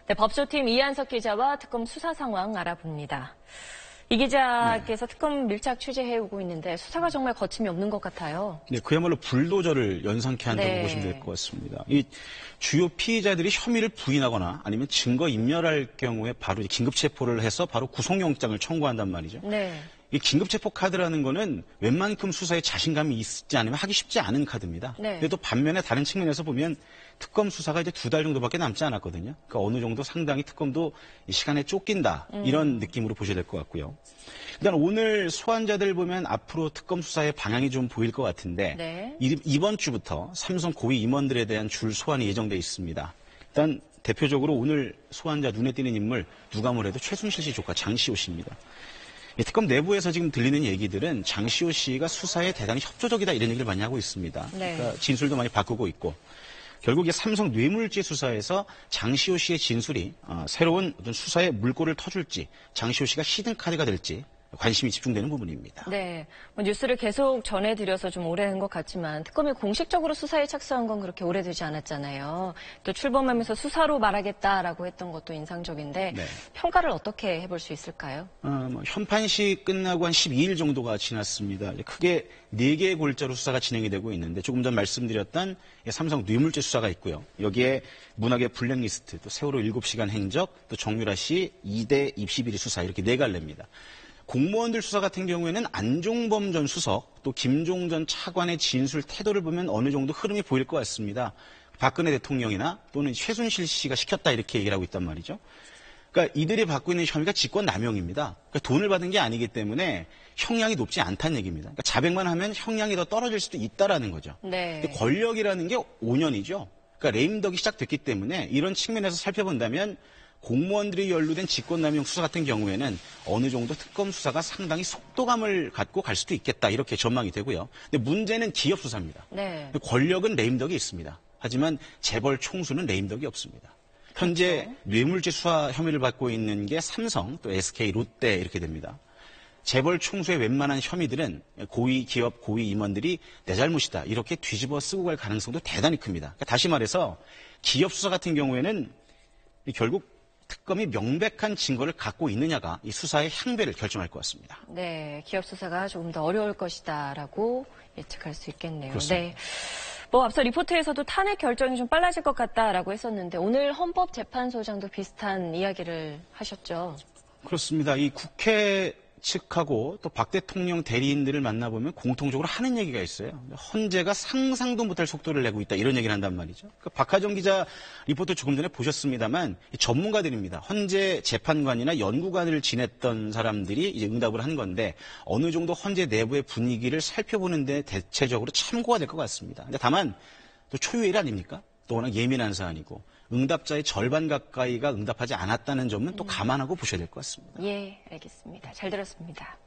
네, 법조팀 이한석 기자와 특검 수사 상황 알아봅니다. 이 기자께서 특검 밀착 취재해오고 있는데 수사가 정말 거침이 없는 것 같아요. 네, 그야말로 불도저를 연상케 한다고 네. 보시면 될 것 같습니다. 이 주요 피의자들이 혐의를 부인하거나 아니면 증거 인멸할 경우에 바로 긴급 체포를 해서 바로 구속영장을 청구한단 말이죠. 네. 이 긴급체포 카드라는 거는 웬만큼 수사에 자신감이 있지 않으면 하기 쉽지 않은 카드입니다. 네. 그래도 반면에 다른 측면에서 보면 특검 수사가 이제 2달 정도밖에 남지 않았거든요. 그러니까 어느 정도 상당히 특검도 이 시간에 쫓긴다 이런 느낌으로 보셔야 될 것 같고요. 일단 오늘 소환자들 보면 앞으로 특검 수사의 방향이 좀 보일 것 같은데 네. 이번 주부터 삼성 고위 임원들에 대한 줄 소환이 예정돼 있습니다. 일단 대표적으로 오늘 소환자 눈에 띄는 인물 누가 뭐래도 최순실 씨 조카 장시호 씨입니다. 특검 내부에서 지금 들리는 얘기들은 장시호 씨가 수사에 대단히 협조적이다 이런 얘기를 많이 하고 있습니다. 네. 그러니까 진술도 많이 바꾸고 있고 결국 이 삼성 뇌물죄 수사에서 장시호 씨의 진술이 새로운 어떤 수사의 물꼬를 터줄지 장시호 씨가 히든 카드가 될지 관심이 집중되는 부분입니다. 네, 뉴스를 계속 전해드려서 좀 오래된 것 같지만 특검이 공식적으로 수사에 착수한 건 그렇게 오래되지 않았잖아요. 또 출범하면서 수사로 말하겠다라고 했던 것도 인상적인데 네. 평가를 어떻게 해볼 수 있을까요? 현판시 끝나고 한 12일 정도가 지났습니다. 크게 4개의 골자로 수사가 진행이 되고 있는데 조금 전 말씀드렸던 삼성 뇌물죄 수사가 있고요. 여기에 문학의 블랙리스트, 또 세월호 7시간 행적, 또 정유라 씨 2대 입시비리 수사 이렇게 4갈래입니다. 공무원들 수사 같은 경우에는 안종범 전 수석, 또 김종 전 차관의 진술 태도를 보면 어느 정도 흐름이 보일 것 같습니다. 박근혜 대통령이나 또는 최순실 씨가 시켰다 이렇게 얘기를 하고 있단 말이죠. 그러니까 이들이 받고 있는 혐의가 직권남용입니다. 그러니까 돈을 받은 게 아니기 때문에 형량이 높지 않다는 얘기입니다. 그러니까 자백만 하면 형량이 더 떨어질 수도 있다라는 거죠. 네. 근데 권력이라는 게 5년이죠. 그러니까 레임덕이 시작됐기 때문에 이런 측면에서 살펴본다면 공무원들이 연루된 직권남용 수사 같은 경우에는 어느 정도 특검 수사가 상당히 속도감을 갖고 갈 수도 있겠다 이렇게 전망이 되고요. 근데 문제는 기업 수사입니다. 네. 권력은 레임덕이 있습니다. 하지만 재벌 총수는 레임덕이 없습니다. 현재 그렇죠. 뇌물죄 수사 혐의를 받고 있는 게 삼성, 또 SK, 롯데 이렇게 됩니다. 재벌 총수의 웬만한 혐의들은 고위 기업, 고위 임원들이 내 잘못이다 이렇게 뒤집어 쓰고 갈 가능성도 대단히 큽니다. 그러니까 다시 말해서 기업 수사 같은 경우에는 결국 특검이 명백한 증거를 갖고 있느냐가 이 수사의 향배를 결정할 것 같습니다. 네, 기업 수사가 조금 더 어려울 것이다라고 예측할 수 있겠네요. 그렇습니다. 네. 앞서 리포트에서도 탄핵 결정이 좀 빨라질 것 같다라고 했었는데 오늘 헌법재판소장도 비슷한 이야기를 하셨죠. 그렇습니다. 이 국회 측하고 또 박 대통령 대리인들을 만나보면 공통적으로 하는 얘기가 있어요. 헌재가 상상도 못할 속도를 내고 있다 이런 얘기를 한단 말이죠. 박하정 기자 리포트 조금 전에 보셨습니다만 전문가들입니다. 헌재 재판관이나 연구관을 지냈던 사람들이 이제 응답을 한 건데 어느 정도 헌재 내부의 분위기를 살펴보는데 대체적으로 참고가 될 것 같습니다. 근데 다만 또 초유일 아닙니까? 또 워낙 예민한 사안이고 응답자의 절반 가까이가 응답하지 않았다는 점은 또 감안하고 보셔야 될 것 같습니다. 예, 알겠습니다. 잘 들었습니다.